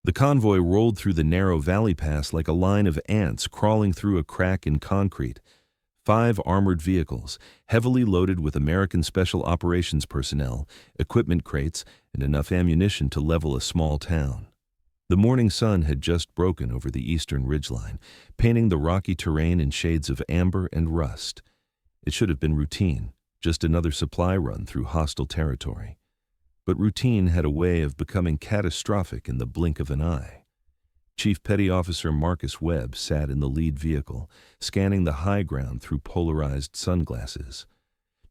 The convoy rolled through the narrow valley pass like a line of ants crawling through a crack in concrete. 5 armored vehicles, heavily loaded with American Special Operations personnel, equipment crates, and enough ammunition to level a small town. The morning sun had just broken over the eastern ridgeline, painting the rocky terrain in shades of amber and rust. It should have been routine, just another supply run through hostile territory. But routine had a way of becoming catastrophic in the blink of an eye. Chief Petty Officer Marcus Webb sat in the lead vehicle, scanning the high ground through polarized sunglasses.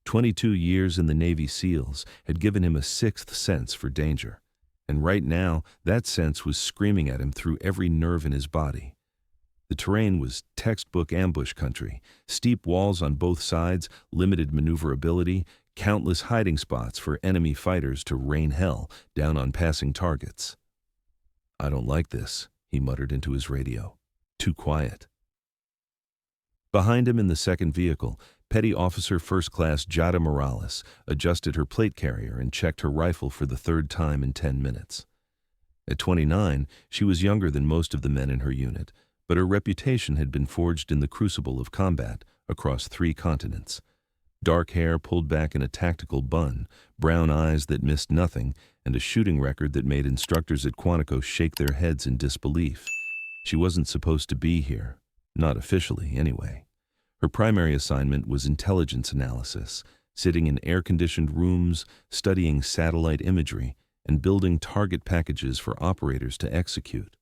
22 years in the Navy SEALs had given him a sixth sense for danger, and right now that sense was screaming at him through every nerve in his body. The terrain was textbook ambush country, steep walls on both sides, limited maneuverability, countless hiding spots for enemy fighters to rain hell down on passing targets. "I don't like this," he muttered into his radio. "Too quiet." Behind him in the second vehicle, Petty Officer First Class Jada Morales adjusted her plate carrier and checked her rifle for the third time in 10 minutes. At 29, she was younger than most of the men in her unit, but her reputation had been forged in the crucible of combat across 3 continents. Dark hair pulled back in a tactical bun, brown eyes that missed nothing, and a shooting record that made instructors at Quantico shake their heads in disbelief. She wasn't supposed to be here, not officially anyway. Her primary assignment was intelligence analysis, sitting in air-conditioned rooms, studying satellite imagery, and building target packages for operators to execute.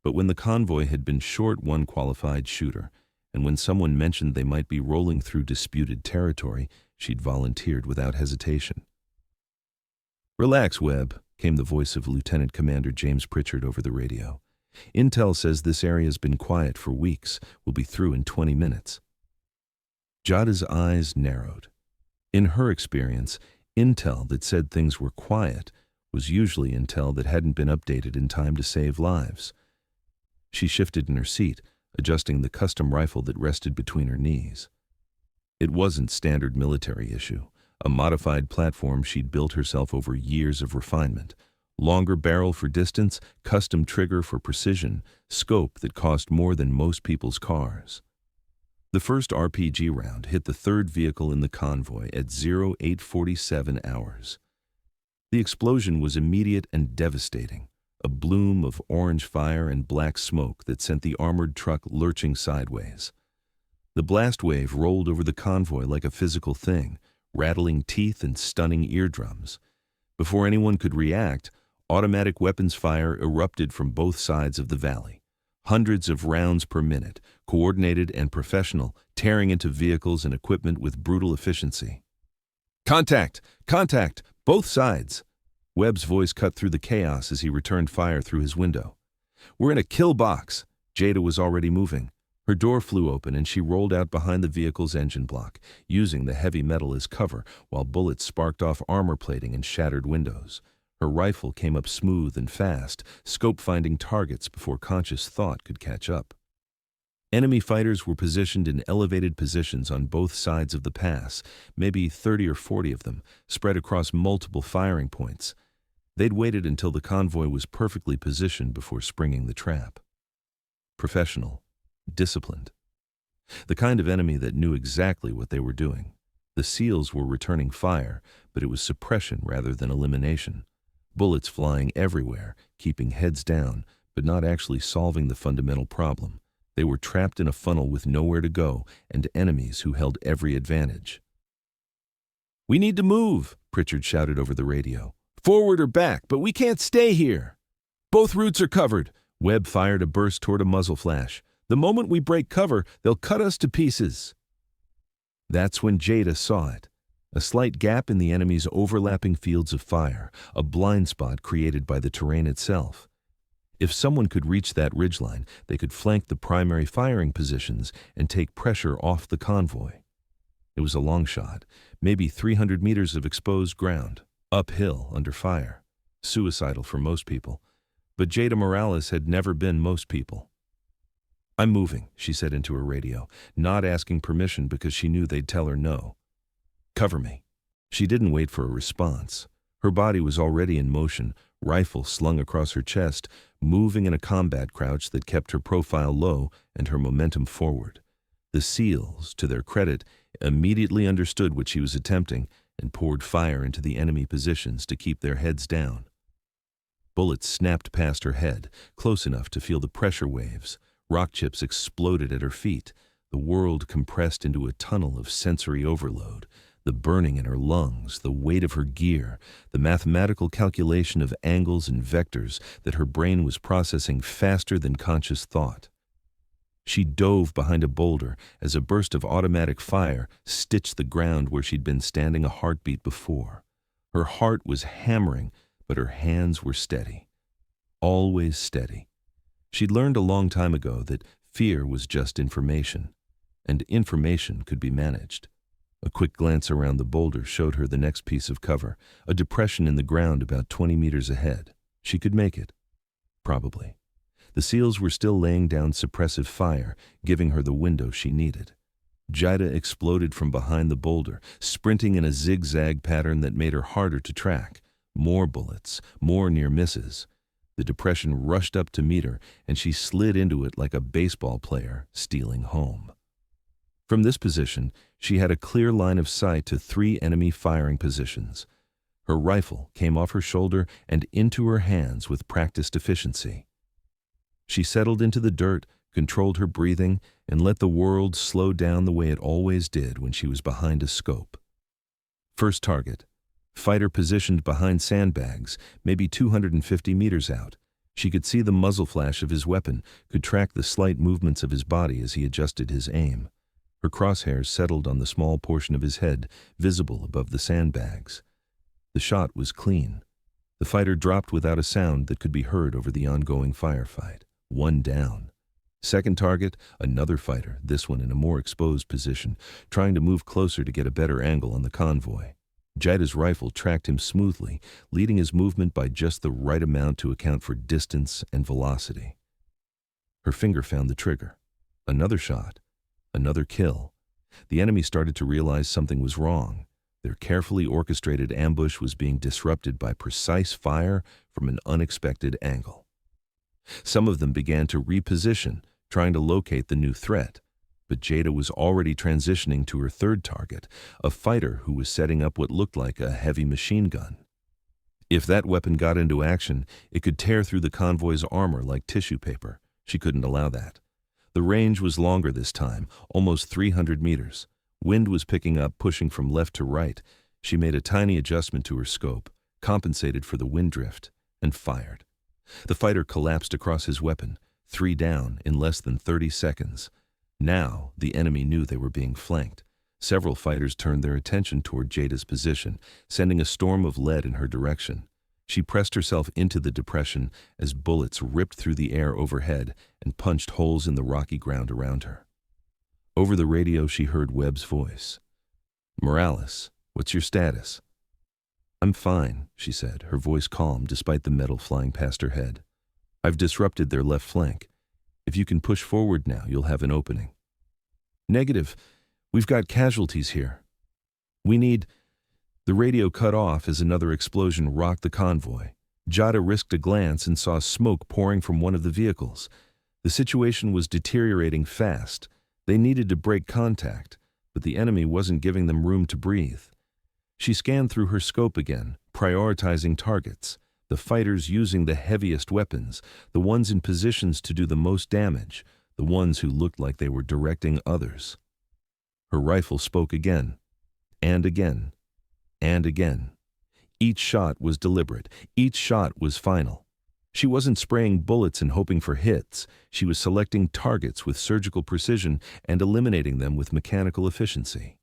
But when the convoy had been short one qualified shooter, and when someone mentioned they might be rolling through disputed territory, she'd volunteered without hesitation. "Relax, Webb," came the voice of Lieutenant Commander James Pritchard over the radio. "Intel says this area's been quiet for weeks. We'll be through in 20 minutes. Jada's eyes narrowed. In her experience, intel that said things were quiet was usually intel that hadn't been updated in time to save lives. She shifted in her seat, adjusting the custom rifle that rested between her knees. It wasn't standard military issue, a modified platform she'd built herself over years of refinement. Longer barrel for distance, custom trigger for precision, scope that cost more than most people's cars. The first RPG round hit the third vehicle in the convoy at 0847 hours. The explosion was immediate and devastating. A bloom of orange fire and black smoke that sent the armored truck lurching sideways. The blast wave rolled over the convoy like a physical thing, rattling teeth and stunning eardrums. Before anyone could react, automatic weapons fire erupted from both sides of the valley. Hundreds of rounds per minute, coordinated and professional, tearing into vehicles and equipment with brutal efficiency. "Contact! Contact! Both sides!" Webb's voice cut through the chaos as he returned fire through his window. "We're in a kill box." Jada was already moving. Her door flew open and she rolled out behind the vehicle's engine block, using the heavy metal as cover while bullets sparked off armor plating and shattered windows. Her rifle came up smooth and fast, scope-finding targets before conscious thought could catch up. Enemy fighters were positioned in elevated positions on both sides of the pass, maybe 30 or 40 of them, spread across multiple firing points. They'd waited until the convoy was perfectly positioned before springing the trap. Professional, disciplined. The kind of enemy that knew exactly what they were doing. The SEALs were returning fire, but it was suppression rather than elimination. Bullets flying everywhere, keeping heads down, but not actually solving the fundamental problem. They were trapped in a funnel with nowhere to go and enemies who held every advantage. "We need to move," Pritchard shouted over the radio. "Forward or back, but we can't stay here." "Both routes are covered." Webb fired a burst toward a muzzle flash. "The moment we break cover, they'll cut us to pieces." That's when Jada saw it. A slight gap in the enemy's overlapping fields of fire, a blind spot created by the terrain itself. If someone could reach that ridgeline, they could flank the primary firing positions and take pressure off the convoy. It was a long shot, maybe 300 meters of exposed ground, uphill under fire. Suicidal for most people. But Jada Morales had never been most people. "I'm moving," she said into her radio, not asking permission because she knew they'd tell her no. "Cover me." She didn't wait for a response. Her body was already in motion, rifle slung across her chest, moving in a combat crouch that kept her profile low and her momentum forward. The SEALs, to their credit, immediately understood what she was attempting and poured fire into the enemy positions to keep their heads down. Bullets snapped past her head, close enough to feel the pressure waves. Rock chips exploded at her feet. The world compressed into a tunnel of sensory overload. The burning in her lungs, the weight of her gear, the mathematical calculation of angles and vectors that her brain was processing faster than conscious thought. She dove behind a boulder as a burst of automatic fire stitched the ground where she'd been standing a heartbeat before. Her heart was hammering, but her hands were steady. Always steady. She'd learned a long time ago that fear was just information, and information could be managed. A quick glance around the boulder showed her the next piece of cover, a depression in the ground about 20 meters ahead. She could make it. Probably. The SEALs were still laying down suppressive fire, giving her the window she needed. Jada exploded from behind the boulder, sprinting in a zigzag pattern that made her harder to track. More bullets, more near misses. The depression rushed up to meet her, and she slid into it like a baseball player stealing home. From this position, she had a clear line of sight to 3 enemy firing positions. Her rifle came off her shoulder and into her hands with practiced efficiency. She settled into the dirt, controlled her breathing, and let the world slow down the way it always did when she was behind a scope. First target. Fighter positioned behind sandbags, maybe 250 meters out. She could see the muzzle flash of his weapon, could track the slight movements of his body as he adjusted his aim. Her crosshairs settled on the small portion of his head, visible above the sandbags. The shot was clean. The fighter dropped without a sound that could be heard over the ongoing firefight. 1 down. Second target, another fighter, this one in a more exposed position, trying to move closer to get a better angle on the convoy. Jada's rifle tracked him smoothly, leading his movement by just the right amount to account for distance and velocity. Her finger found the trigger. Another shot. Another kill. The enemy started to realize something was wrong. Their carefully orchestrated ambush was being disrupted by precise fire from an unexpected angle. Some of them began to reposition, trying to locate the new threat. But Jada was already transitioning to her third target, a fighter who was setting up what looked like a heavy machine gun. If that weapon got into action, it could tear through the convoy's armor like tissue paper. She couldn't allow that. The range was longer this time, almost 300 meters. Wind was picking up, pushing from left to right. She made a tiny adjustment to her scope, compensated for the wind drift, and fired. The fighter collapsed across his weapon, 3 down in less than 30 seconds. Now, the enemy knew they were being flanked. Several fighters turned their attention toward Jada's position, sending a storm of lead in her direction. She pressed herself into the depression as bullets ripped through the air overhead and punched holes in the rocky ground around her. Over the radio, she heard Webb's voice. "Morales, what's your status?" "I'm fine," she said, her voice calm despite the metal flying past her head. "I've disrupted their left flank. If you can push forward now, you'll have an opening." "Negative. We've got casualties here. We need—" The radio cut off as another explosion rocked the convoy. Jada risked a glance and saw smoke pouring from one of the vehicles. The situation was deteriorating fast. They needed to break contact, but the enemy wasn't giving them room to breathe. She scanned through her scope again, prioritizing targets, the fighters using the heaviest weapons, the ones in positions to do the most damage, the ones who looked like they were directing others. Her rifle spoke again, and again, and again. Each shot was deliberate. Each shot was final. She wasn't spraying bullets and hoping for hits. She was selecting targets with surgical precision and eliminating them with mechanical efficiency.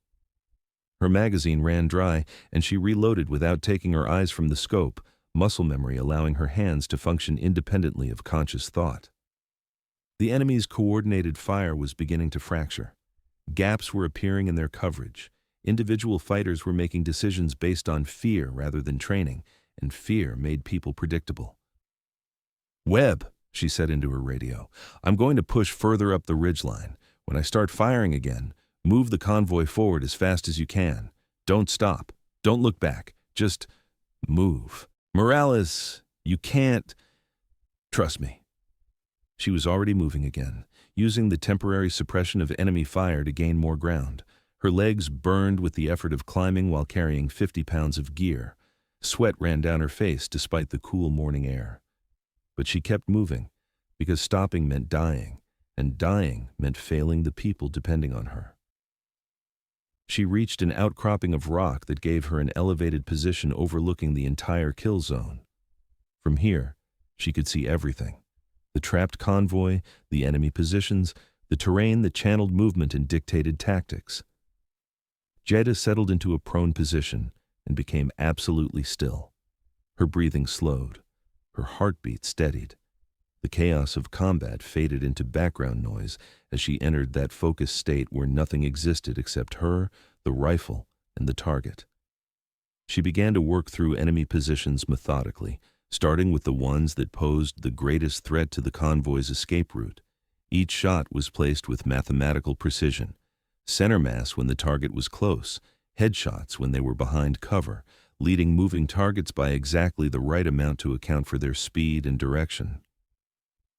Her magazine ran dry, and she reloaded without taking her eyes from the scope, muscle memory allowing her hands to function independently of conscious thought. The enemy's coordinated fire was beginning to fracture. Gaps were appearing in their coverage. Individual fighters were making decisions based on fear rather than training, and fear made people predictable. "Webb," she said into her radio, "I'm going to push further up the ridgeline. When I start firing again, move the convoy forward as fast as you can. Don't stop. Don't look back. Just move." "Morales, You can't. Trust me." She was already moving again, using the temporary suppression of enemy fire to gain more ground. Her legs burned with the effort of climbing while carrying 50 pounds of gear. Sweat ran down her face despite the cool morning air. But she kept moving, because stopping meant dying, and dying meant failing the people depending on her. She reached an outcropping of rock that gave her an elevated position overlooking the entire kill zone. From here, she could see everything: the trapped convoy, the enemy positions, the terrain that channeled movement and dictated tactics. Jada settled into a prone position and became absolutely still. Her breathing slowed. Her heartbeat steadied. The chaos of combat faded into background noise as she entered that focused state where nothing existed except her, the rifle, and the target. She began to work through enemy positions methodically, starting with the ones that posed the greatest threat to the convoy's escape route. Each shot was placed with mathematical precision: center mass when the target was close, headshots when they were behind cover, leading moving targets by exactly the right amount to account for their speed and direction.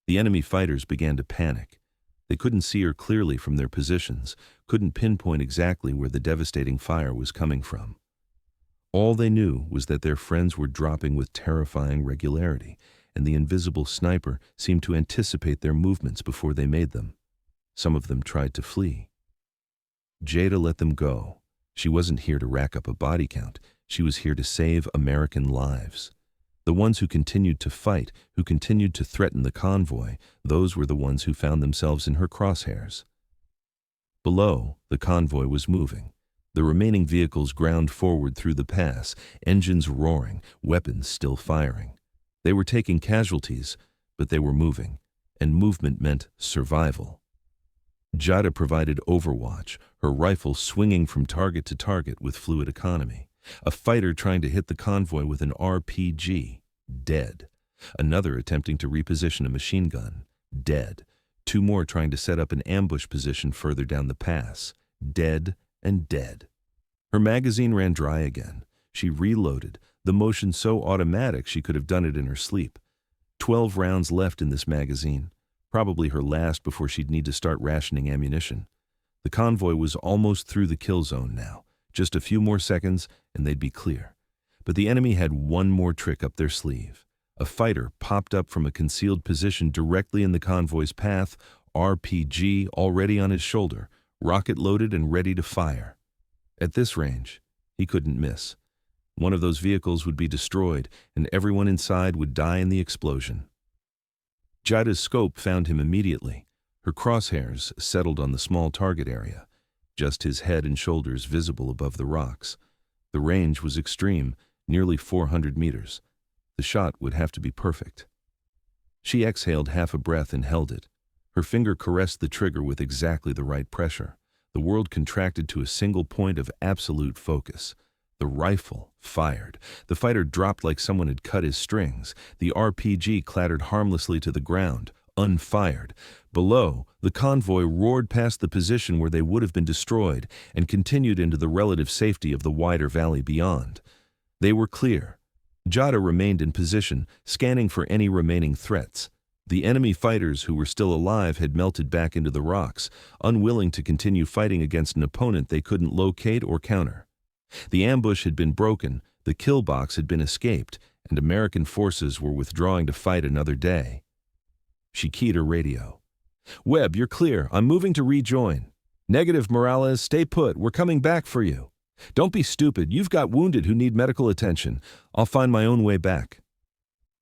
The enemy fighters began to panic. They couldn't see her clearly from their positions, couldn't pinpoint exactly where the devastating fire was coming from. All they knew was that their friends were dropping with terrifying regularity, and the invisible sniper seemed to anticipate their movements before they made them. Some of them tried to flee. Jada let them go. She wasn't here to rack up a body count. She was here to save American lives. The ones who continued to fight, who continued to threaten the convoy, those were the ones who found themselves in her crosshairs. Below, the convoy was moving. The remaining vehicles ground forward through the pass, engines roaring, weapons still firing. They were taking casualties, but they were moving, and movement meant survival. Jada provided overwatch, her rifle swinging from target to target with fluid economy. A fighter trying to hit the convoy with an RPG, dead. Another attempting to reposition a machine gun, dead. Two more trying to set up an ambush position further down the pass, dead and dead. Her magazine ran dry again. She reloaded, the motion so automatic she could have done it in her sleep. 12 rounds left in this magazine, probably her last before she'd need to start rationing ammunition. The convoy was almost through the kill zone now. Just a few more seconds and they'd be clear. But the enemy had one more trick up their sleeve. A fighter popped up from a concealed position directly in the convoy's path, RPG already on his shoulder, rocket loaded and ready to fire. At this range, he couldn't miss. One of those vehicles would be destroyed, and everyone inside would die in the explosion. Jada's scope found him immediately. Her crosshairs settled on the small target area, just his head and shoulders visible above the rocks. The range was extreme, nearly 400 meters. The shot would have to be perfect. She exhaled half a breath and held it. Her finger caressed the trigger with exactly the right pressure. The world contracted to a single point of absolute focus. The rifle fired. The fighter dropped like someone had cut his strings. The RPG clattered harmlessly to the ground, unfired. Below, the convoy roared past the position where they would have been destroyed and continued into the relative safety of the wider valley beyond. They were clear. Jada remained in position, scanning for any remaining threats. The enemy fighters who were still alive had melted back into the rocks, unwilling to continue fighting against an opponent they couldn't locate or counter. The ambush had been broken, the kill box had been escaped, and American forces were withdrawing to fight another day. She keyed her radio. "Webb, you're clear. I'm moving to rejoin." "Negative, Morales. Stay put. We're coming back for you." "Don't be stupid. You've got wounded who need medical attention. I'll find my own way back."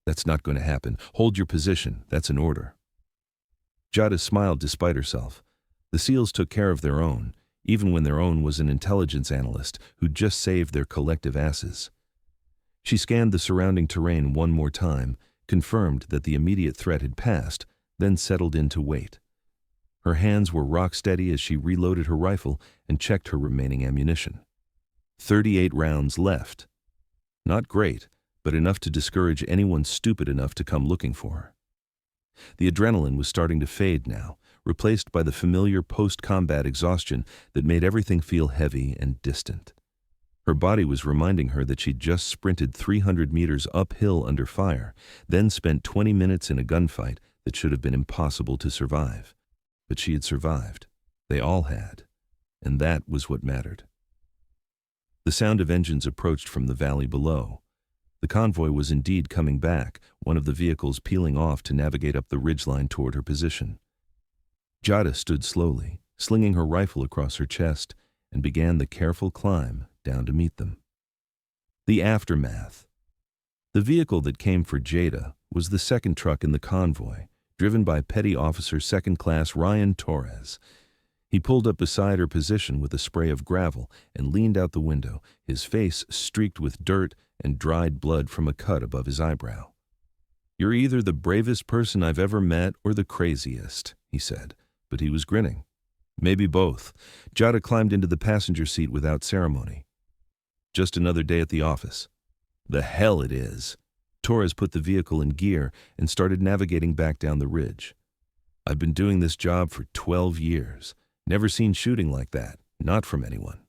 "That's not going to happen. Hold your position. That's an order." Jada smiled despite herself. The SEALs took care of their own, even when their own was an intelligence analyst who'd just saved their collective asses. She scanned the surrounding terrain one more time, confirmed that the immediate threat had passed, then settled in to wait. Her hands were rock steady as she reloaded her rifle and checked her remaining ammunition. 38 rounds left. Not great, but enough to discourage anyone stupid enough to come looking for her. The adrenaline was starting to fade now, replaced by the familiar post-combat exhaustion that made everything feel heavy and distant. Her body was reminding her that she'd just sprinted 300 meters uphill under fire, then spent 20 minutes in a gunfight that should have been impossible to survive. But she had survived. They all had. And that was what mattered. The sound of engines approached from the valley below. The convoy was indeed coming back, one of the vehicles peeling off to navigate up the ridgeline toward her position. Jada stood slowly, slinging her rifle across her chest, and began the careful climb down to meet them. The aftermath. The vehicle that came for Jada was the second truck in the convoy, driven by Petty Officer Second Class Ryan Torres. He pulled up beside her position with a spray of gravel and leaned out the window, his face streaked with dirt and dried blood from a cut above his eyebrow. "You're either the bravest person I've ever met or the craziest," he said, but he was grinning. "Maybe both." Jada climbed into the passenger seat without ceremony. "Just another day at the office." "The hell it is." Torres put the vehicle in gear and started navigating back down the ridge. "I've been doing this job for 12 years. Never seen shooting like that, not from anyone."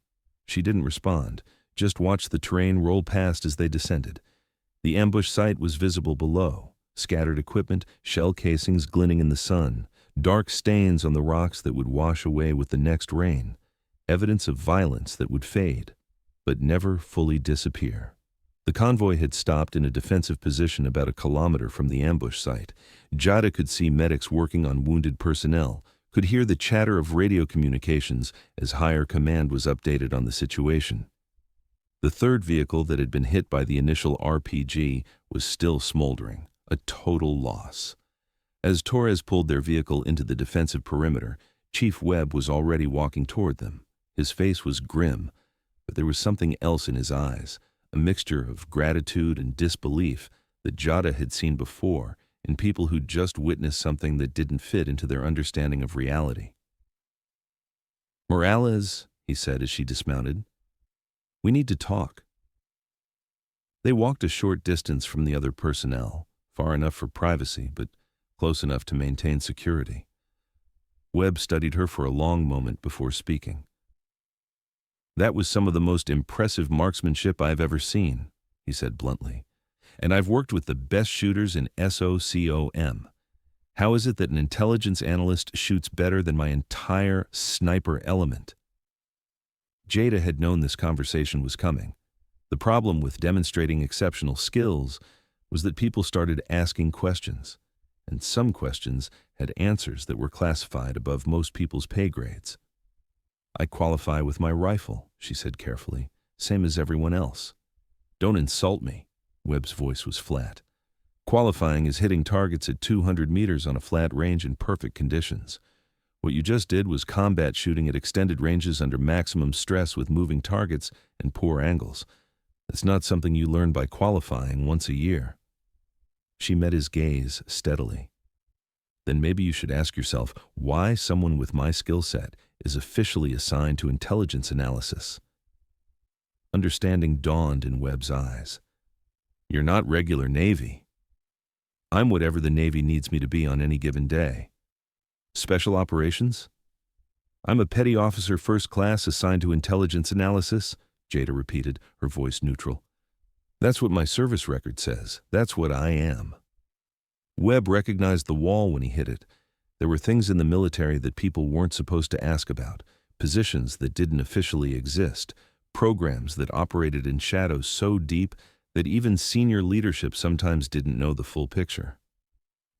She didn't respond, just watched the terrain roll past as they descended. The ambush site was visible below, scattered equipment, shell casings glinting in the sun, dark stains on the rocks that would wash away with the next rain, evidence of violence that would fade, but never fully disappear. The convoy had stopped in a defensive position about a kilometer from the ambush site. Jada could see medics working on wounded personnel, could hear the chatter of radio communications as higher command was updated on the situation. The third vehicle that had been hit by the initial RPG was still smoldering, a total loss. As Torres pulled their vehicle into the defensive perimeter, Chief Webb was already walking toward them. His face was grim, but there was something else in his eyes, a mixture of gratitude and disbelief that Jada had seen before in people who'd just witnessed something that didn't fit into their understanding of reality. "Morales," he said as she dismounted, "we need to talk." They walked a short distance from the other personnel, far enough for privacy, but close enough to maintain security. Webb studied her for a long moment before speaking. "That was some of the most impressive marksmanship I've ever seen," he said bluntly. "And I've worked with the best shooters in SOCOM. How is it that an intelligence analyst shoots better than my entire sniper element?" Jada had known this conversation was coming. The problem with demonstrating exceptional skills was that people started asking questions, and some questions had answers that were classified above most people's pay grades. "I qualify with my rifle," she said carefully, "same as everyone else." "Don't insult me." Webb's voice was flat. "Qualifying is hitting targets at 200 meters on a flat range in perfect conditions. What you just did was combat shooting at extended ranges under maximum stress with moving targets and poor angles. It's not something you learn by qualifying once a year." She met his gaze steadily. "Then maybe you should ask yourself why someone with my skill set is officially assigned to intelligence analysis." Understanding dawned in Webb's eyes. "You're not regular Navy." "I'm whatever the Navy needs me to be on any given day." "Special operations?" "I'm a petty officer first class assigned to intelligence analysis," Jada repeated, her voice neutral. "That's what my service record says. That's what I am." Webb recognized the wall when he hit it. There were things in the military that people weren't supposed to ask about, positions that didn't officially exist, programs that operated in shadows so deep that even senior leadership sometimes didn't know the full picture.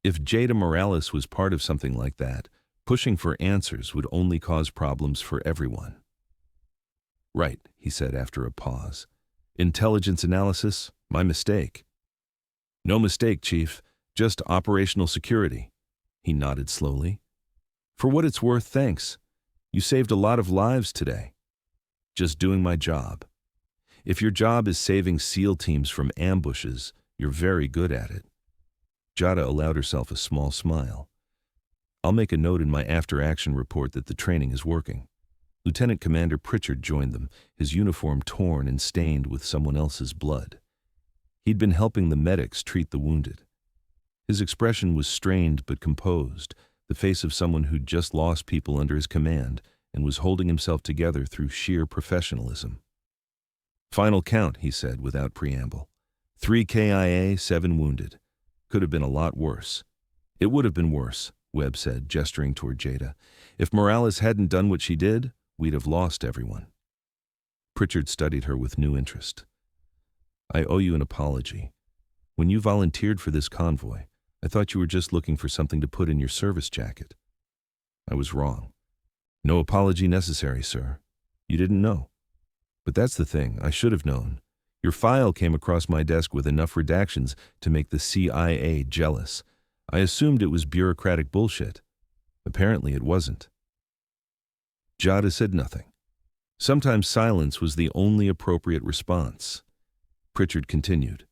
If Jada Morales was part of something like that, pushing for answers would only cause problems for everyone. "Right," he said after a pause. "Intelligence analysis, my mistake." "No mistake, Chief, just operational security." He nodded slowly. "For what it's worth, thanks. You saved a lot of lives today." "Just doing my job." "If your job is saving SEAL teams from ambushes, you're very good at it." Jada allowed herself a small smile. "I'll make a note in my after-action report that the training is working." Lieutenant Commander Pritchard joined them, his uniform torn and stained with someone else's blood. He'd been helping the medics treat the wounded. His expression was strained but composed, the face of someone who'd just lost people under his command and was holding himself together through sheer professionalism. Final count, he said without preamble. 3 KIA, 7 wounded. Could have been a lot worse. It would have been worse, Webb said, gesturing toward Jada. If Morales hadn't done what she did, we'd have lost everyone. Pritchard studied her with new interest. I owe you an apology. When you volunteered for this convoy, I thought you were just looking for something to put in your service jacket. I was wrong. No apology necessary, sir. You didn't know. But that's the thing, I should have known. Your file came across my desk with enough redactions to make the CIA jealous. I assumed it was bureaucratic bullshit. Apparently it wasn't. Jada said nothing. Sometimes silence was the only appropriate response. Pritchard continued.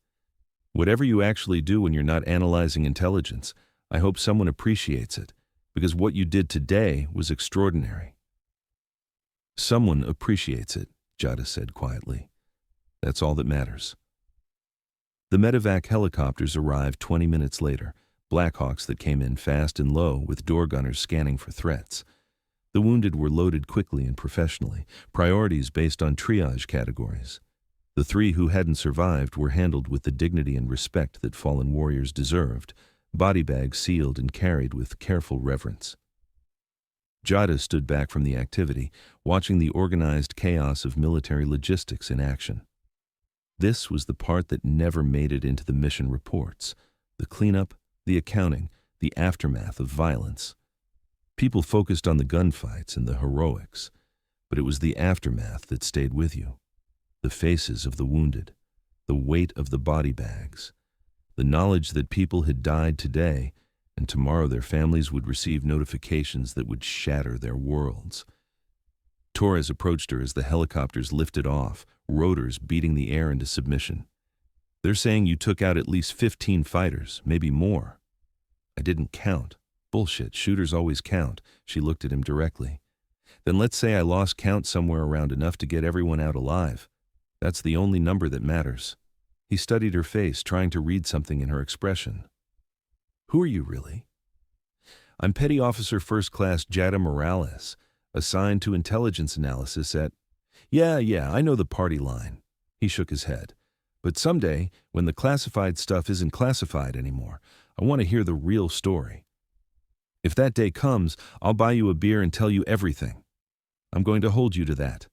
Whatever you actually do when you're not analyzing intelligence, I hope someone appreciates it, because what you did today was extraordinary. Someone appreciates it, Jada said quietly. That's all that matters. The medevac helicopters arrived 20 minutes later, Blackhawks that came in fast and low with door gunners scanning for threats. The wounded were loaded quickly and professionally, priorities based on triage categories. The 3 who hadn't survived were handled with the dignity and respect that fallen warriors deserved, body bags sealed and carried with careful reverence. Jada stood back from the activity, watching the organized chaos of military logistics in action. This was the part that never made it into the mission reports, the cleanup, the accounting, the aftermath of violence. People focused on the gunfights and the heroics, but it was the aftermath that stayed with you. The faces of the wounded, the weight of the body bags, the knowledge that people had died today, and tomorrow their families would receive notifications that would shatter their worlds. Torres approached her as the helicopters lifted off, rotors beating the air into submission. They're saying you took out at least 15 fighters, maybe more. I didn't count. Bullshit, shooters always count. She looked at him directly. Then let's say I lost count somewhere around enough to get everyone out alive. That's the only number that matters. He studied her face, trying to read something in her expression. Who are you really? I'm Petty Officer First Class Jada Morales, assigned to intelligence analysis at... Yeah, I know the party line. He shook his head. But someday, when the classified stuff isn't classified anymore, I want to hear the real story. If that day comes, I'll buy you a beer and tell you everything. I'm going to hold you to that.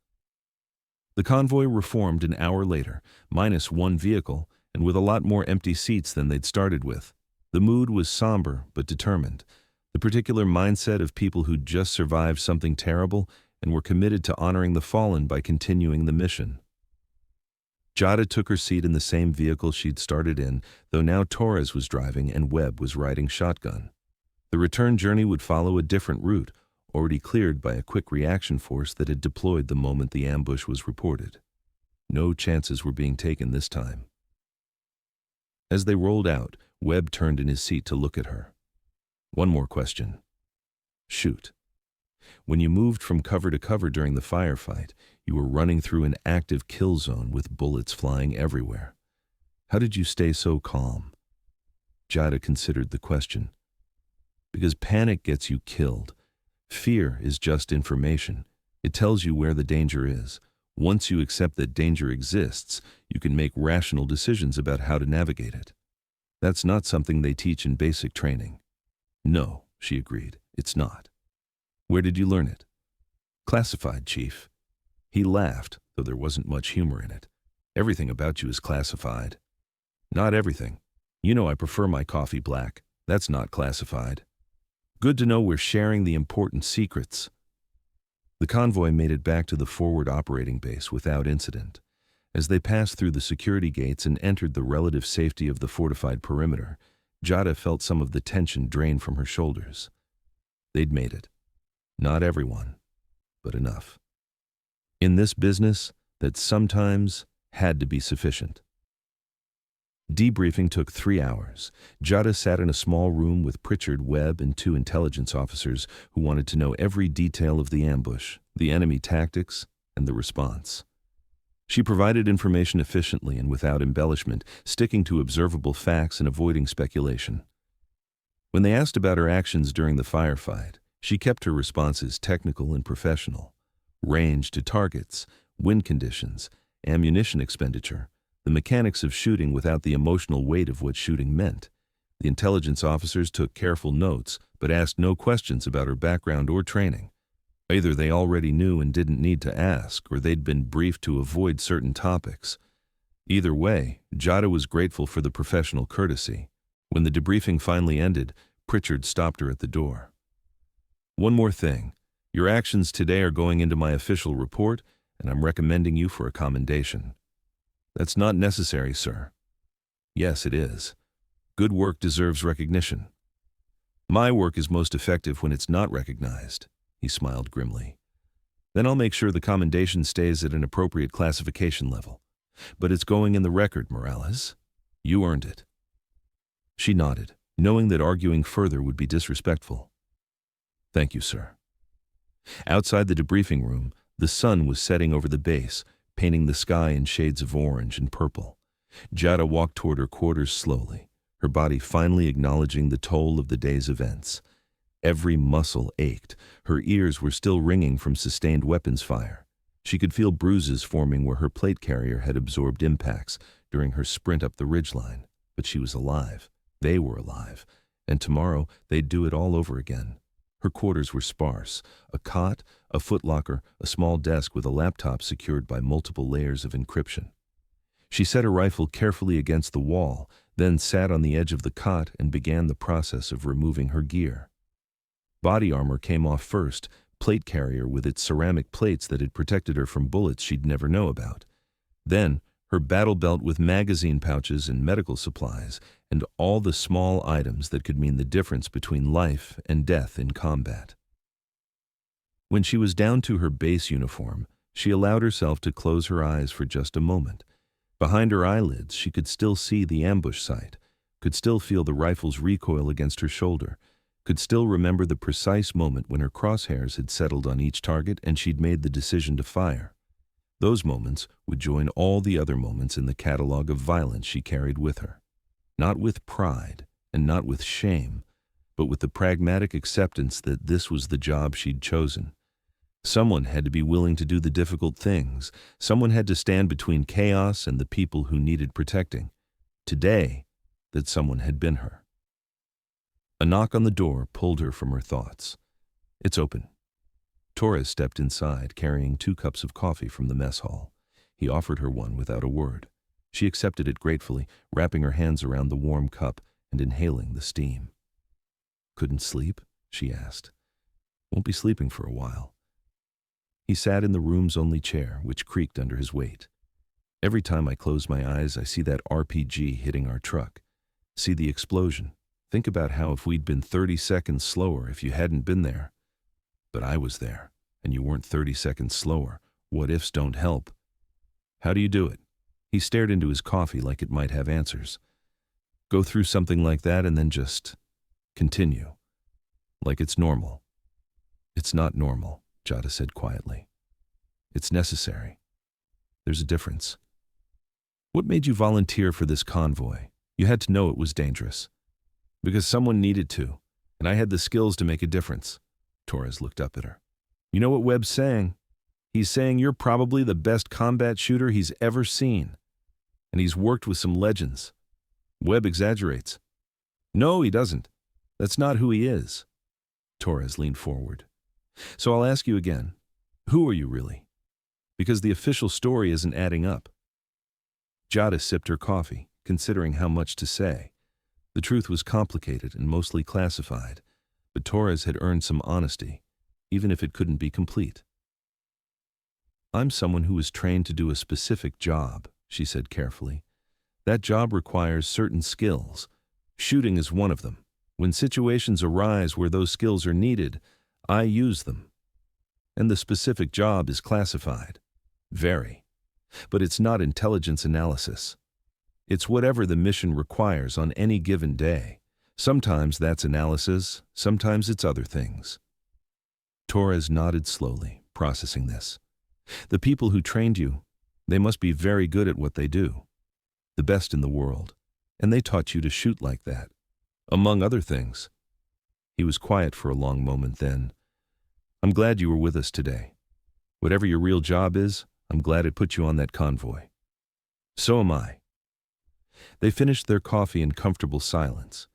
The convoy reformed an hour later, minus 1 vehicle, and with a lot more empty seats than they'd started with. The mood was somber but determined, the particular mindset of people who'd just survived something terrible and were committed to honoring the fallen by continuing the mission. Jada took her seat in the same vehicle she'd started in, though now Torres was driving and Webb was riding shotgun. The return journey would follow a different route, already cleared by a quick reaction force that had deployed the moment the ambush was reported. No chances were being taken this time. As they rolled out, Webb turned in his seat to look at her. One more question. Shoot. When you moved from cover to cover during the firefight, you were running through an active kill zone with bullets flying everywhere. How did you stay so calm? Jada considered the question. Because panic gets you killed. Fear is just information. It tells you where the danger is. Once you accept that danger exists, you can make rational decisions about how to navigate it. That's not something they teach in basic training. No, she agreed, it's not. Where did you learn it? Classified, Chief. He laughed, though there wasn't much humor in it. Everything about you is classified. Not everything. You know I prefer my coffee black. That's not classified. Good to know we're sharing the important secrets. The convoy made it back to the forward operating base without incident. As they passed through the security gates and entered the relative safety of the fortified perimeter, Jada felt some of the tension drain from her shoulders. They'd made it. Not everyone, but enough. In this business, that sometimes had to be sufficient. Debriefing took 3 hours. Jada sat in a small room with Pritchard, Webb, and 2 intelligence officers who wanted to know every detail of the ambush, the enemy tactics, and the response. She provided information efficiently and without embellishment, sticking to observable facts and avoiding speculation. When they asked about her actions during the firefight, she kept her responses technical and professional. Range to targets, wind conditions, ammunition expenditure, the mechanics of shooting without the emotional weight of what shooting meant. The intelligence officers took careful notes, but asked no questions about her background or training. Either they already knew and didn't need to ask, or they'd been briefed to avoid certain topics. Either way, Jada was grateful for the professional courtesy. When the debriefing finally ended, Pritchard stopped her at the door. "One more thing. Your actions today are going into my official report, and I'm recommending you for a commendation." "That's not necessary, sir." "Yes, it is. Good work deserves recognition." "My work is most effective when it's not recognized," he smiled grimly. "Then I'll make sure the commendation stays at an appropriate classification level. But it's going in the record, Morales. You earned it." She nodded, knowing that arguing further would be disrespectful. "Thank you, sir." Outside the debriefing room, the sun was setting over the base, painting the sky in shades of orange and purple. Jada walked toward her quarters slowly, her body finally acknowledging the toll of the day's events. Every muscle ached. Her ears were still ringing from sustained weapons fire. She could feel bruises forming where her plate carrier had absorbed impacts during her sprint up the ridgeline. But she was alive. They were alive. And tomorrow they'd do it all over again. Her quarters were sparse. A cot, a footlocker, a small desk with a laptop secured by multiple layers of encryption. She set her rifle carefully against the wall, then sat on the edge of the cot and began the process of removing her gear. Body armor came off first, plate carrier with its ceramic plates that had protected her from bullets she'd never know about. Then, her battle belt with magazine pouches and medical supplies, and all the small items that could mean the difference between life and death in combat. When she was down to her base uniform, she allowed herself to close her eyes for just a moment. Behind her eyelids, she could still see the ambush site, could still feel the rifle's recoil against her shoulder, could still remember the precise moment when her crosshairs had settled on each target and she'd made the decision to fire. Those moments would join all the other moments in the catalog of violence she carried with her. Not with pride and not with shame, but with the pragmatic acceptance that this was the job she'd chosen. Someone had to be willing to do the difficult things. Someone had to stand between chaos and the people who needed protecting. Today, that someone had been her. A knock on the door pulled her from her thoughts. "It's open." Torres stepped inside, carrying 2 cups of coffee from the mess hall. He offered her one without a word. She accepted it gratefully, wrapping her hands around the warm cup and inhaling the steam. "Couldn't sleep?" she asked. "Won't be sleeping for a while." He sat in the room's only chair, which creaked under his weight. "Every time I close my eyes, I see that RPG hitting our truck. See the explosion. Think about how if we'd been 30 seconds slower if you hadn't been there. But I was there, and you weren't 30 seconds slower. What ifs don't help. How do you do it?" He stared into his coffee like it might have answers. "Go through something like that and then just continue. Like it's normal." "It's not normal," Jada said quietly. "It's necessary. There's a difference." "What made you volunteer for this convoy? You had to know it was dangerous." "Because someone needed to, and I had the skills to make a difference." Torres looked up at her. "You know what Webb's saying? He's saying you're probably the best combat shooter he's ever seen. And he's worked with some legends." Webb exaggerates. "No, he doesn't. That's not who he is." Torres leaned forward. "So I'll ask you again. Who are you really? Because the official story isn't adding up." Jada sipped her coffee, considering how much to say. The truth was complicated and mostly classified, but Torres had earned some honesty, even if it couldn't be complete. "I'm someone who was trained to do a specific job," she said carefully. "That job requires certain skills. Shooting is one of them. When situations arise where those skills are needed, I use them. And the specific job is classified. Very. But it's not intelligence analysis. It's whatever the mission requires on any given day. Sometimes that's analysis, sometimes it's other things." Torres nodded slowly, processing this. "The people who trained you, they must be very good at what they do. The best in the world. And they taught you to shoot like that. Among other things." He was quiet for a long moment then. "I'm glad you were with us today. Whatever your real job is, I'm glad it put you on that convoy. So am I. They finished their coffee in comfortable silence.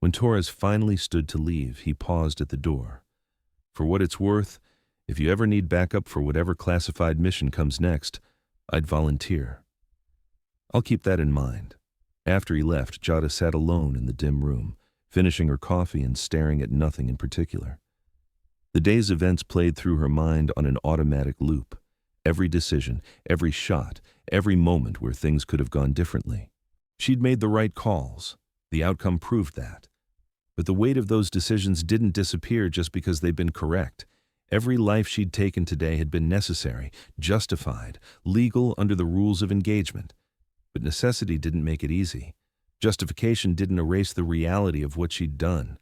When Torres finally stood to leave, he paused at the door. For what it's worth, if you ever need backup for whatever classified mission comes next, I'd volunteer. I'll keep that in mind. After he left, Jada sat alone in the dim room, finishing her coffee and staring at nothing in particular. The day's events played through her mind on an automatic loop. Every decision, every shot, every moment where things could have gone differently. She'd made the right calls. The outcome proved that. But the weight of those decisions didn't disappear just because they'd been correct. Every life she'd taken today had been necessary, justified, legal under the rules of engagement. But necessity didn't make it easy. Justification didn't erase the reality of what she'd done.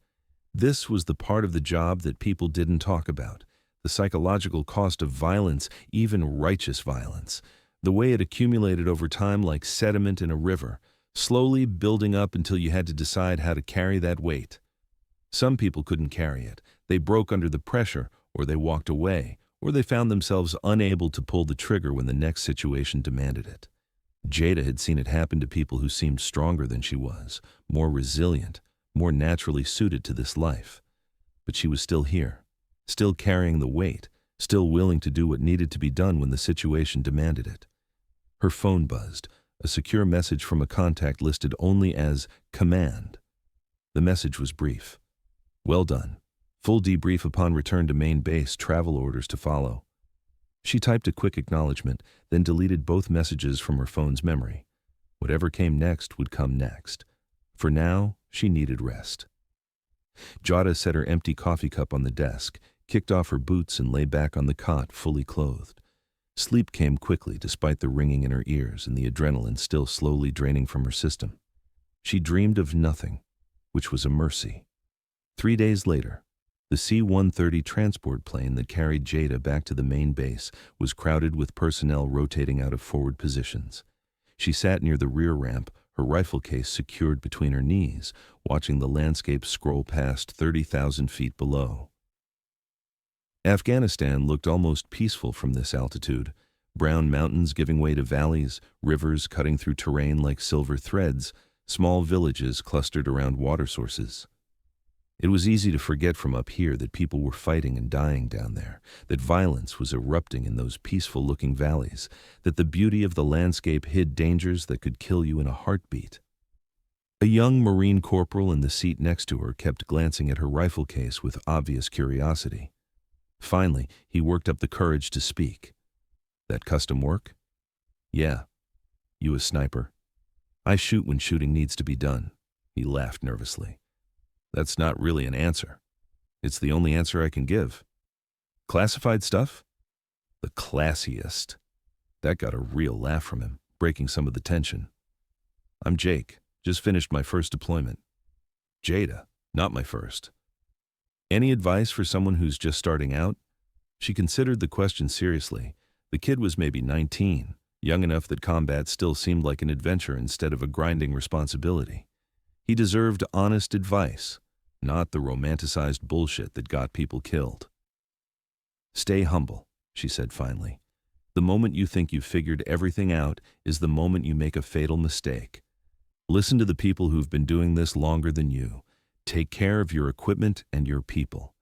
This was the part of the job that people didn't talk about. The psychological cost of violence, even righteous violence. The way it accumulated over time like sediment in a river, slowly building up until you had to decide how to carry that weight. Some people couldn't carry it. They broke under the pressure, or they walked away, or they found themselves unable to pull the trigger when the next situation demanded it. Jada had seen it happen to people who seemed stronger than she was, more resilient, more naturally suited to this life. But she was still here, still carrying the weight, still willing to do what needed to be done when the situation demanded it. Her phone buzzed, a secure message from a contact listed only as command. The message was brief. Well done. Full debrief upon return to main base, travel orders to follow. She typed a quick acknowledgement, then deleted both messages from her phone's memory. Whatever came next would come next. For now, she needed rest. Jada set her empty coffee cup on the desk, kicked off her boots and lay back on the cot, fully clothed. Sleep came quickly despite the ringing in her ears and the adrenaline still slowly draining from her system. She dreamed of nothing, which was a mercy. 3 days later, the C-130 transport plane that carried Jada back to the main base was crowded with personnel rotating out of forward positions. She sat near the rear ramp, her rifle case secured between her knees, watching the landscape scroll past 30,000 feet below. Afghanistan looked almost peaceful from this altitude, brown mountains giving way to valleys, rivers cutting through terrain like silver threads, small villages clustered around water sources. It was easy to forget from up here that people were fighting and dying down there, that violence was erupting in those peaceful-looking valleys, that the beauty of the landscape hid dangers that could kill you in a heartbeat. A young Marine corporal in the seat next to her kept glancing at her rifle case with obvious curiosity. Finally, he worked up the courage to speak. That custom work? Yeah. You a sniper? I shoot when shooting needs to be done. He laughed nervously. That's not really an answer. It's the only answer I can give. Classified stuff? The classiest. That got a real laugh from him, breaking some of the tension. I'm Jake. Just finished my first deployment. Jada, not my first. Any advice for someone who's just starting out? She considered the question seriously. The kid was maybe 19, young enough that combat still seemed like an adventure instead of a grinding responsibility. He deserved honest advice, not the romanticized bullshit that got people killed. Stay humble, she said finally. The moment you think you've figured everything out is the moment you make a fatal mistake. Listen to the people who've been doing this longer than you. Take care of your equipment and your people.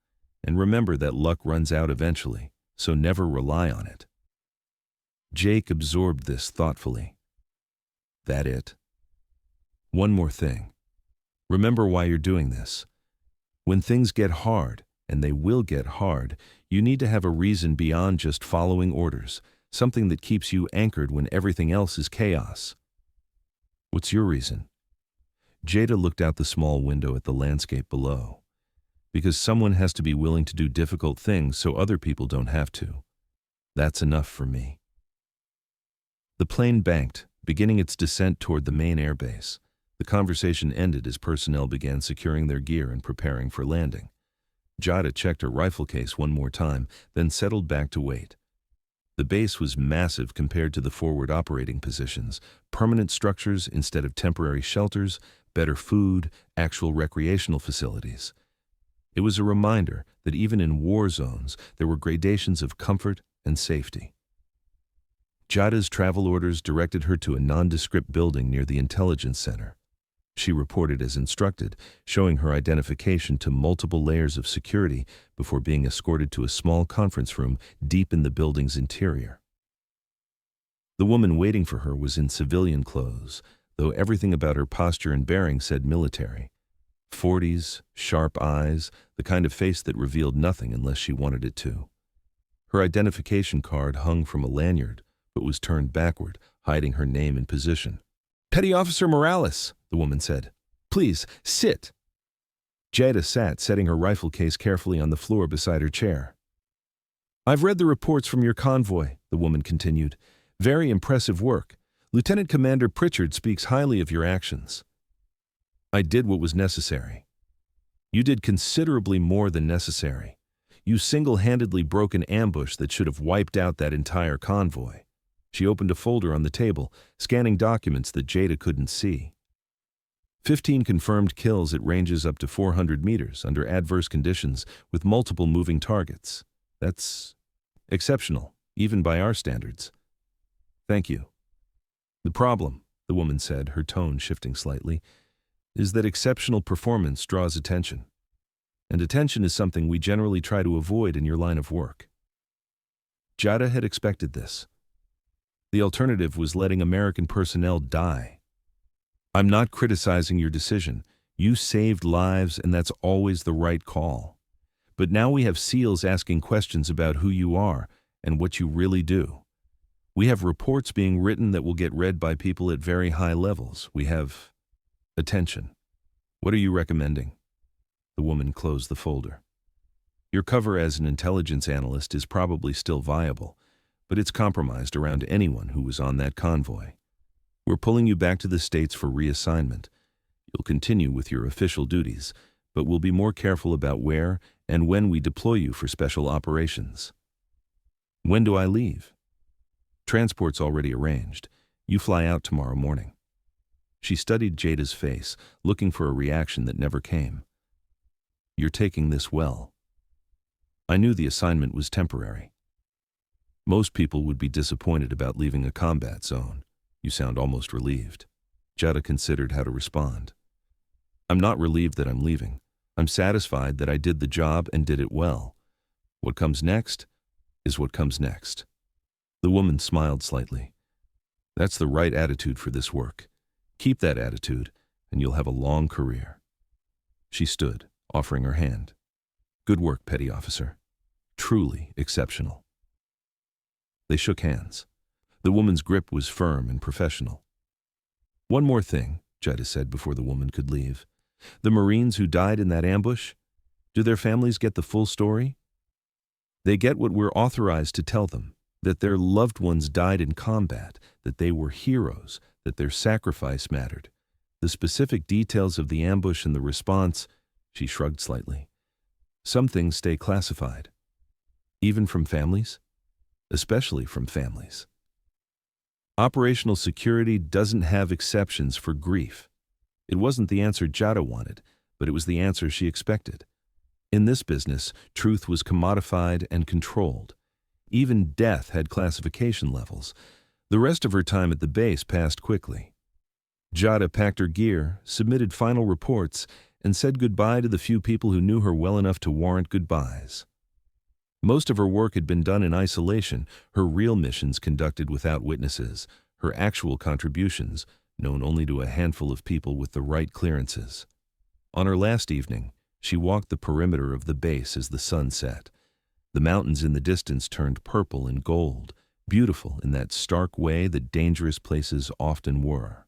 And remember that luck runs out eventually, so never rely on it. Jake absorbed this thoughtfully. That it? One more thing. Remember why you're doing this. When things get hard, and they will get hard, you need to have a reason beyond just following orders, something that keeps you anchored when everything else is chaos. What's your reason? Jada looked out the small window at the landscape below. Because someone has to be willing to do difficult things so other people don't have to. That's enough for me. The plane banked, beginning its descent toward the main airbase. The conversation ended as personnel began securing their gear and preparing for landing. Jada checked her rifle case one more time, then settled back to wait. The base was massive compared to the forward operating positions, permanent structures instead of temporary shelters, better food, actual recreational facilities. It was a reminder that even in war zones, there were gradations of comfort and safety. Jada's travel orders directed her to a nondescript building near the intelligence center. She reported as instructed, showing her identification to multiple layers of security before being escorted to a small conference room deep in the building's interior. The woman waiting for her was in civilian clothes, though everything about her posture and bearing said military. 40s, sharp eyes, the kind of face that revealed nothing unless she wanted it to. Her identification card hung from a lanyard, but was turned backward, hiding her name and position. "Petty Officer Morales," the woman said. "Please, sit." Jada sat, setting her rifle case carefully on the floor beside her chair. "I've read the reports from your convoy," the woman continued. "Very impressive work. Lieutenant Commander Pritchard speaks highly of your actions." "I did what was necessary." "You did considerably more than necessary. You single-handedly broke an ambush that should have wiped out that entire convoy." She opened a folder on the table, scanning documents that Jada couldn't see. 15 confirmed kills at ranges up to 400 meters under adverse conditions with multiple moving targets. That's exceptional, even by our standards. "Thank you." "The problem," the woman said, her tone shifting slightly, "is that exceptional performance draws attention. And attention is something we generally try to avoid in your line of work." Jada had expected this. The alternative was letting American personnel die. "I'm not criticizing your decision. You saved lives, and that's always the right call. But now we have SEALs asking questions about who you are and what you really do. We have reports being written that will get read by people at very high levels. We have attention. What are you recommending?" The woman closed the folder. "Your cover as an intelligence analyst is probably still viable, but it's compromised around anyone who was on that convoy. We're pulling you back to the States for reassignment. You'll continue with your official duties, but we'll be more careful about where and when we deploy you for special operations." "When do I leave?" "Transport's already arranged. You fly out tomorrow morning." She studied Jada's face, looking for a reaction that never came. "You're taking this well." "I knew the assignment was temporary." "Most people would be disappointed about leaving a combat zone. You sound almost relieved." Jada considered how to respond. "I'm not relieved that I'm leaving. I'm satisfied that I did the job and did it well. What comes next is what comes next." The woman smiled slightly. "That's the right attitude for this work. Keep that attitude, and you'll have a long career." She stood, offering her hand. "Good work, Petty Officer. Truly exceptional." They shook hands. The woman's grip was firm and professional. "One more thing," Jada said before the woman could leave. "The Marines who died in that ambush, do their families get the full story?" "They get what we're authorized to tell them, that their loved ones died in combat, that they were heroes, that their sacrifice mattered. The specific details of the ambush and the response," she shrugged slightly. "Some things stay classified." "Even from families?" "Especially from families." Operational security doesn't have exceptions for grief. It wasn't the answer Jada wanted, but it was the answer she expected. In this business, truth was commodified and controlled. Even death had classification levels. The rest of her time at the base passed quickly. Jada packed her gear, submitted final reports, and said goodbye to the few people who knew her well enough to warrant goodbyes. Most of her work had been done in isolation, her real missions conducted without witnesses, her actual contributions known only to a handful of people with the right clearances. On her last evening, she walked the perimeter of the base as the sun set. The mountains in the distance turned purple and gold, beautiful in that stark way that dangerous places often were.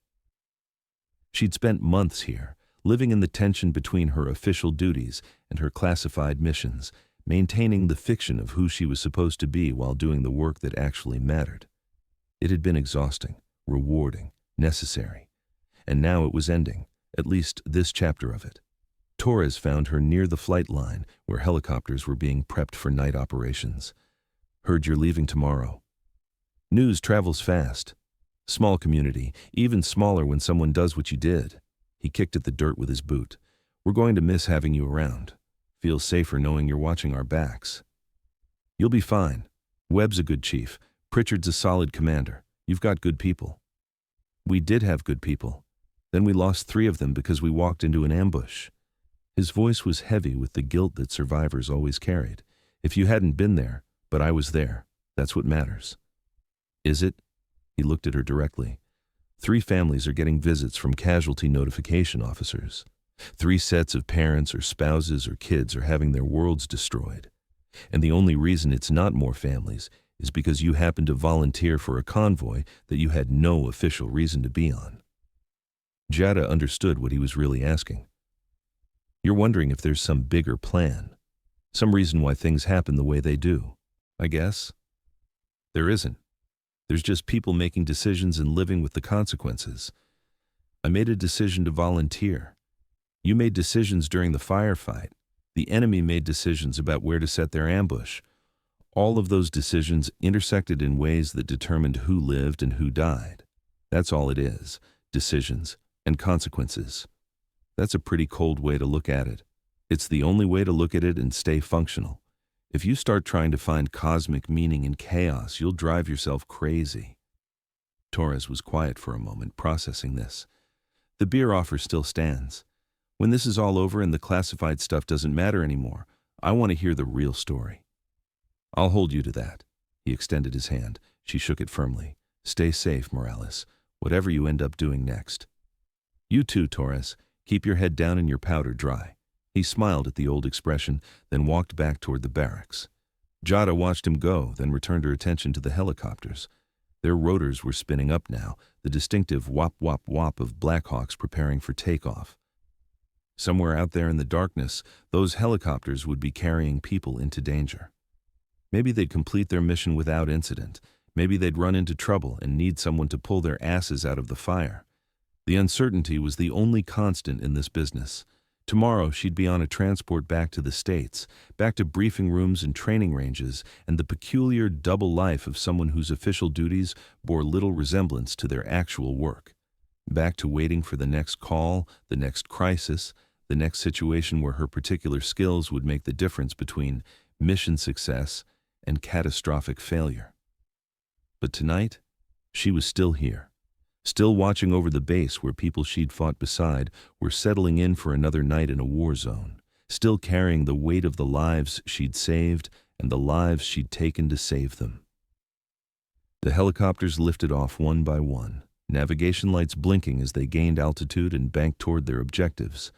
She'd spent months here, living in the tension between her official duties and her classified missions, maintaining the fiction of who she was supposed to be while doing the work that actually mattered. It had been exhausting, rewarding, necessary, and now it was ending, at least this chapter of it. Torres found her near the flight line where helicopters were being prepped for night operations. "Heard you're leaving tomorrow." News travels fast. Small community, even smaller when someone does what you did. He kicked at the dirt with his boot. "We're going to miss having you around. Feels safer knowing you're watching our backs." "You'll be fine. Webb's a good chief. Pritchard's a solid commander. You've got good people. We did have good people. Then we lost 3 of them because we walked into an ambush. His voice was heavy with the guilt that survivors always carried. If you hadn't been there, but I was there, that's what matters. Is it? He looked at her directly. 3 families are getting visits from casualty notification officers. 3 sets of parents or spouses or kids are having their worlds destroyed. And the only reason it's not more families is because you happened to volunteer for a convoy that you had no official reason to be on. Jada understood what he was really asking. You're wondering if there's some bigger plan, some reason why things happen the way they do, I guess? There isn't. There's just people making decisions and living with the consequences. I made a decision to volunteer. You made decisions during the firefight. The enemy made decisions about where to set their ambush. All of those decisions intersected in ways that determined who lived and who died. That's all it is, decisions and consequences. That's a pretty cold way to look at it. It's the only way to look at it and stay functional. If you start trying to find cosmic meaning in chaos, you'll drive yourself crazy. Torres was quiet for a moment, processing this. The beer offer still stands. When this is all over and the classified stuff doesn't matter anymore, I want to hear the real story. I'll hold you to that. He extended his hand. She shook it firmly. Stay safe, Morales, whatever you end up doing next. You too, Torres. Keep your head down and your powder dry. He smiled at the old expression, then walked back toward the barracks. Jada watched him go, then returned her attention to the helicopters. Their rotors were spinning up now, the distinctive whop-whop-whop of Blackhawks preparing for takeoff. Somewhere out there in the darkness, those helicopters would be carrying people into danger. Maybe they'd complete their mission without incident. Maybe they'd run into trouble and need someone to pull their asses out of the fire. The uncertainty was the only constant in this business. Tomorrow she'd be on a transport back to the States, back to briefing rooms and training ranges, and the peculiar double life of someone whose official duties bore little resemblance to their actual work. Back to waiting for the next call, the next crisis, the next situation where her particular skills would make the difference between mission success and catastrophic failure. But tonight, she was still here, still watching over the base where people she'd fought beside were settling in for another night in a war zone, still carrying the weight of the lives she'd saved and the lives she'd taken to save them. The helicopters lifted off one by one, navigation lights blinking as they gained altitude and banked toward their objectives.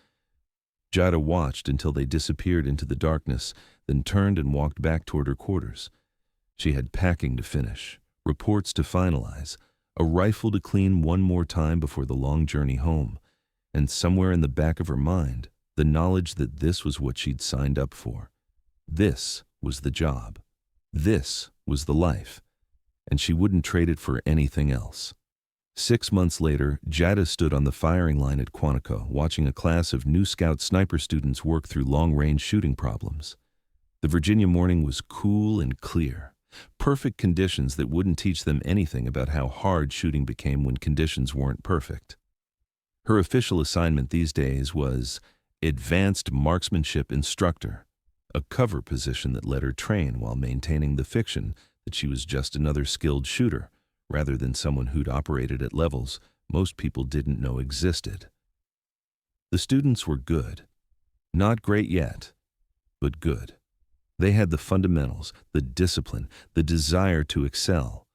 Jada watched until they disappeared into the darkness, then turned and walked back toward her quarters. She had packing to finish, reports to finalize, a rifle to clean one more time before the long journey home, and somewhere in the back of her mind, the knowledge that this was what she'd signed up for. This was the job. This was the life, and she wouldn't trade it for anything else. 6 months later, Jada stood on the firing line at Quantico, watching a class of new Scout sniper students work through long-range shooting problems. The Virginia morning was cool and clear, perfect conditions that wouldn't teach them anything about how hard shooting became when conditions weren't perfect. Her official assignment these days was Advanced Marksmanship Instructor, a cover position that let her train while maintaining the fiction that she was just another skilled shooter, rather than someone who'd operated at levels most people didn't know existed. The students were good. Not great yet, but good. They had the fundamentals, the discipline, the desire to excel.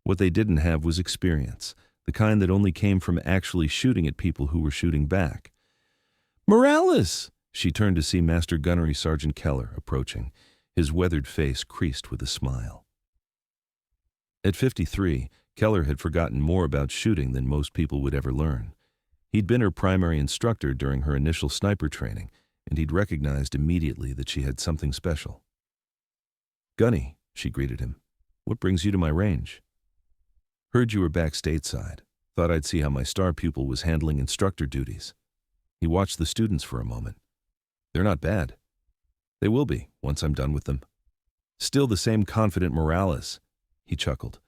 What they didn't have was experience, the kind that only came from actually shooting at people who were shooting back. "Morales!" She turned to see Master Gunnery Sergeant Keller approaching, his weathered face creased with a smile. At 53, Keller had forgotten more about shooting than most people would ever learn. He'd been her primary instructor during her initial sniper training, and he'd recognized immediately that she had something special. "Gunny," she greeted him, "what brings you to my range?" "Heard you were back stateside. Thought I'd see how my star pupil was handling instructor duties." He watched the students for a moment. "They're not bad. They will be, once I'm done with them. Still the same confident Morales." He chuckled.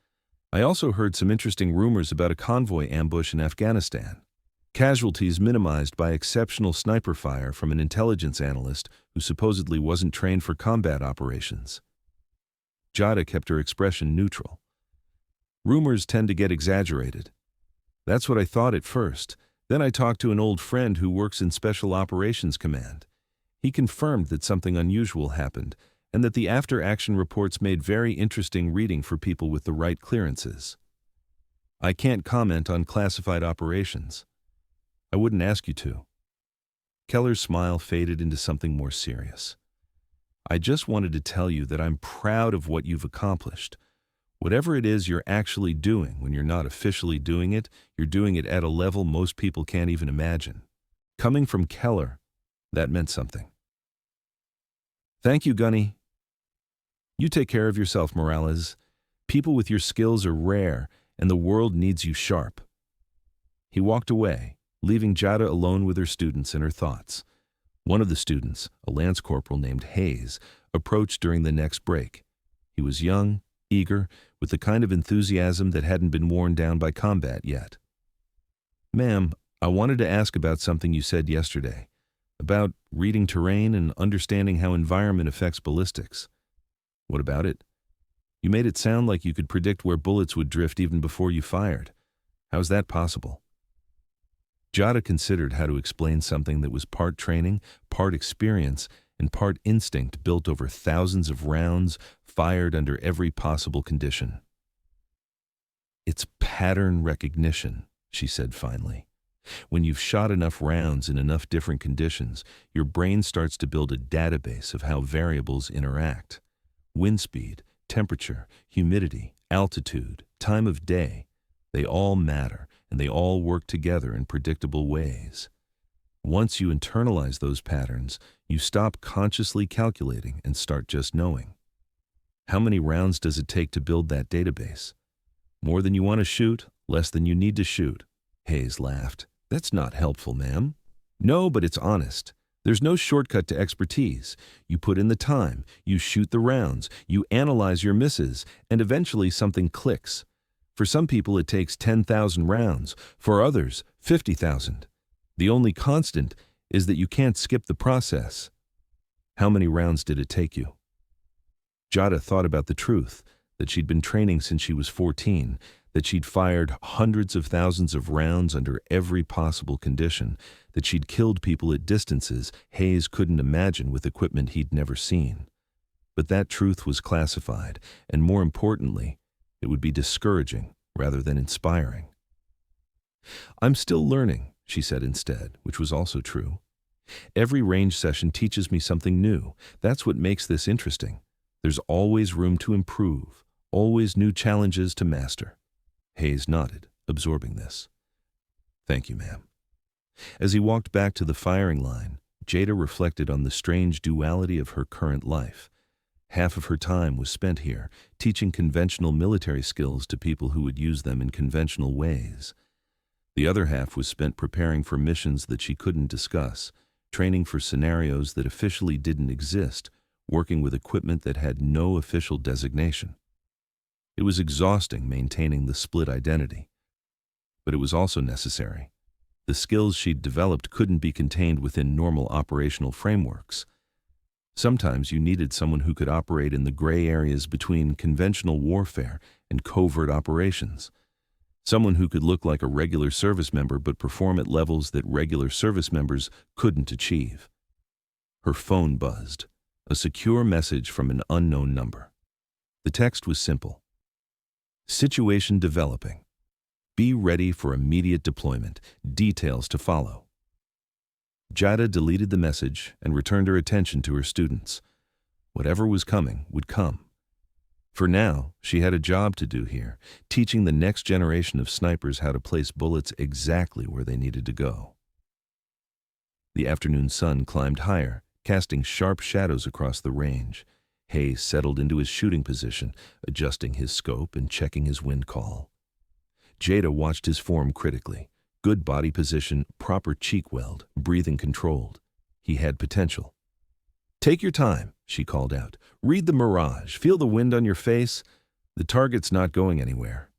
"I also heard some interesting rumors about a convoy ambush in Afghanistan. Casualties minimized by exceptional sniper fire from an intelligence analyst who supposedly wasn't trained for combat operations." Jada kept her expression neutral, Rumors tend to get exaggerated. That's what I thought at first. Then I talked to an old friend who works in Special Operations Command. He confirmed that something unusual happened and that the after-action reports made very interesting reading for people with the right clearances. I can't comment on classified operations. I wouldn't ask you to. Keller's smile faded into something more serious. I just wanted to tell you that I'm proud of what you've accomplished. Whatever it is you're actually doing when you're not officially doing it, you're doing it at a level most people can't even imagine. Coming from Keller, that meant something. Thank you, Gunny. You take care of yourself, Morales. People with your skills are rare, and the world needs you sharp. He walked away, leaving Jada alone with her students and her thoughts. One of the students, a lance corporal named Hayes, approached during the next break. He was young, eager, with the kind of enthusiasm that hadn't been worn down by combat yet. Ma'am, I wanted to ask about something you said yesterday, about reading terrain and understanding how environment affects ballistics. What about it? You made it sound like you could predict where bullets would drift even before you fired. How's that possible? Jada considered how to explain something that was part training, part experience, and part instinct built over thousands of rounds fired under every possible condition. It's pattern recognition, she said finally. When you've shot enough rounds in enough different conditions, your brain starts to build a database of how variables interact. Wind speed, temperature, humidity, altitude, time of day, they all matter, and they all work together in predictable ways. Once you internalize those patterns, you stop consciously calculating and start just knowing. How many rounds does it take to build that database? More than you want to shoot, less than you need to shoot. Hayes laughed. That's not helpful, ma'am. No, but it's honest. There's no shortcut to expertise. You put in the time, you shoot the rounds, you analyze your misses, and eventually something clicks. For some people it takes 10,000 rounds, for others 50,000. The only constant is that you can't skip the process. How many rounds did it take you? Jada thought about the truth, that she'd been training since she was 14, that she'd fired hundreds of thousands of rounds under every possible condition, that she'd killed people at distances Hayes couldn't imagine with equipment he'd never seen. But that truth was classified, and more importantly, it would be discouraging rather than inspiring. I'm still learning, she said instead, which was also true. Every range session teaches me something new. That's what makes this interesting. There's always room to improve, always new challenges to master. Hayes nodded, absorbing this. Thank you, ma'am. As he walked back to the firing line, Jada reflected on the strange duality of her current life. Half of her time was spent here, teaching conventional military skills to people who would use them in conventional ways. The other half was spent preparing for missions that she couldn't discuss, training for scenarios that officially didn't exist, working with equipment that had no official designation. It was exhausting maintaining the split identity. But it was also necessary. The skills she'd developed couldn't be contained within normal operational frameworks. Sometimes you needed someone who could operate in the gray areas between conventional warfare and covert operations. Someone who could look like a regular service member but perform at levels that regular service members couldn't achieve. Her phone buzzed, a secure message from an unknown number. The text was simple. Situation developing. Be ready for immediate deployment. Details to follow. Jada deleted the message and returned her attention to her students. Whatever was coming would come. For now, she had a job to do here, teaching the next generation of snipers how to place bullets exactly where they needed to go. The afternoon sun climbed higher, casting sharp shadows across the range. Hayes settled into his shooting position, adjusting his scope and checking his wind call. Jada watched his form critically. Good body position, proper cheek weld, breathing controlled. He had potential. Take your time, she called out. Read the mirage. Feel the wind on your face. The target's not going anywhere.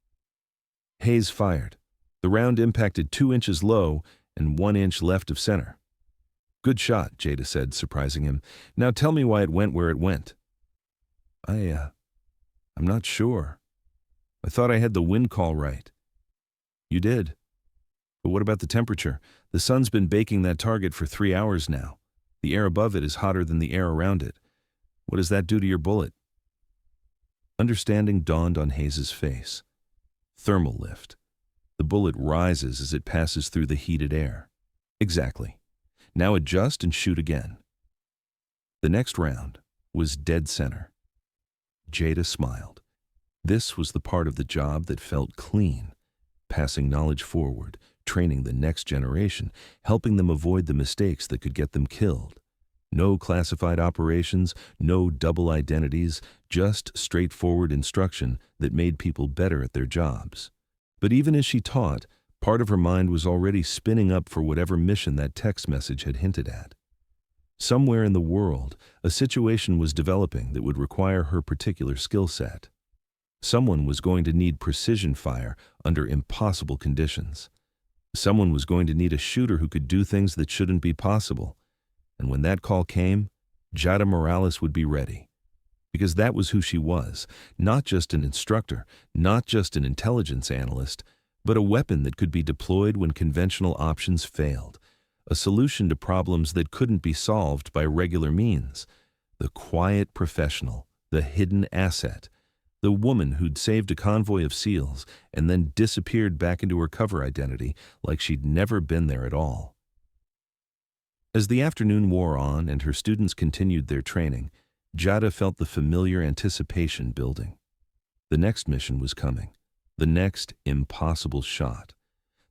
Hayes fired. The round impacted 2 inches low and 1 inch left of center. Good shot, Jada said, surprising him. Now tell me why it went where it went. I'm not sure. I thought I had the wind call right. You did. But what about the temperature? The sun's been baking that target for 3 hours now. The air above it is hotter than the air around it. What does that do to your bullet? Understanding dawned on Hayes's face. Thermal lift. The bullet rises as it passes through the heated air. Exactly. Now adjust and shoot again. The next round was dead center. Jada smiled. This was the part of the job that felt clean, passing knowledge forward, training the next generation, helping them avoid the mistakes that could get them killed. No classified operations, no double identities, just straightforward instruction that made people better at their jobs. But even as she taught, part of her mind was already spinning up for whatever mission that text message had hinted at. Somewhere in the world, a situation was developing that would require her particular skill set. Someone was going to need precision fire under impossible conditions. Someone was going to need a shooter who could do things that shouldn't be possible. And when that call came, Jada Morales would be ready. Because that was who she was, not just an instructor, not just an intelligence analyst, but a weapon that could be deployed when conventional options failed. A solution to problems that couldn't be solved by regular means. The quiet professional, the hidden asset, the woman who'd saved a convoy of SEALs and then disappeared back into her cover identity like she'd never been there at all. As the afternoon wore on and her students continued their training, Jada felt the familiar anticipation building. The next mission was coming, the next impossible shot,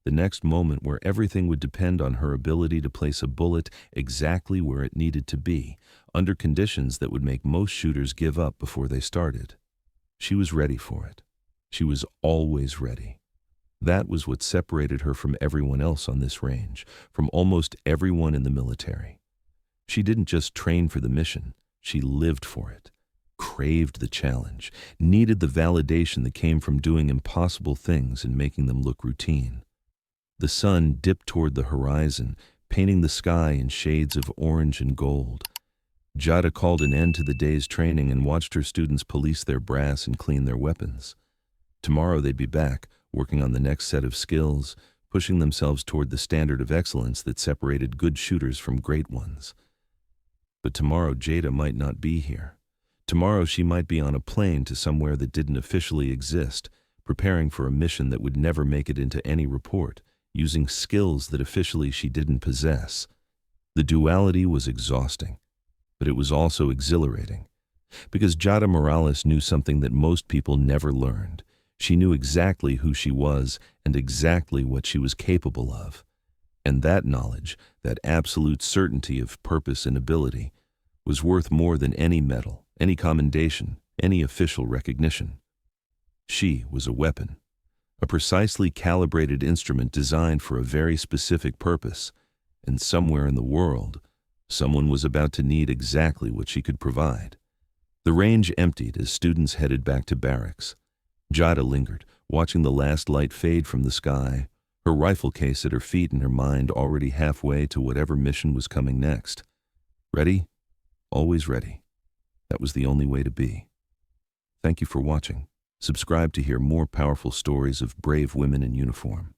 the next moment where everything would depend on her ability to place a bullet exactly where it needed to be, under conditions that would make most shooters give up before they started. She was ready for it. She was always ready. That was what separated her from everyone else on this range, from almost everyone in the military. She didn't just train for the mission, she lived for it, craved the challenge, needed the validation that came from doing impossible things and making them look routine. The sun dipped toward the horizon, painting the sky in shades of orange and gold. Jada called an end to the day's training and watched her students police their brass and clean their weapons. Tomorrow they'd be back, working on the next set of skills, pushing themselves toward the standard of excellence that separated good shooters from great ones. But tomorrow Jada might not be here. Tomorrow she might be on a plane to somewhere that didn't officially exist, preparing for a mission that would never make it into any report, using skills that officially she didn't possess. The duality was exhausting, but it was also exhilarating. Because Jada Morales knew something that most people never learned. She knew exactly who she was and exactly what she was capable of. And that knowledge, that absolute certainty of purpose and ability, was worth more than any medal, any commendation, any official recognition. She was a weapon, a precisely calibrated instrument designed for a very specific purpose, and somewhere in the world, someone was about to need exactly what she could provide. The range emptied as students headed back to barracks. Jada lingered, watching the last light fade from the sky, her rifle case at her feet and her mind already halfway to whatever mission was coming next. Ready? Always ready. That was the only way to be. Thank you for watching. Subscribe to hear more powerful stories of brave women in uniform.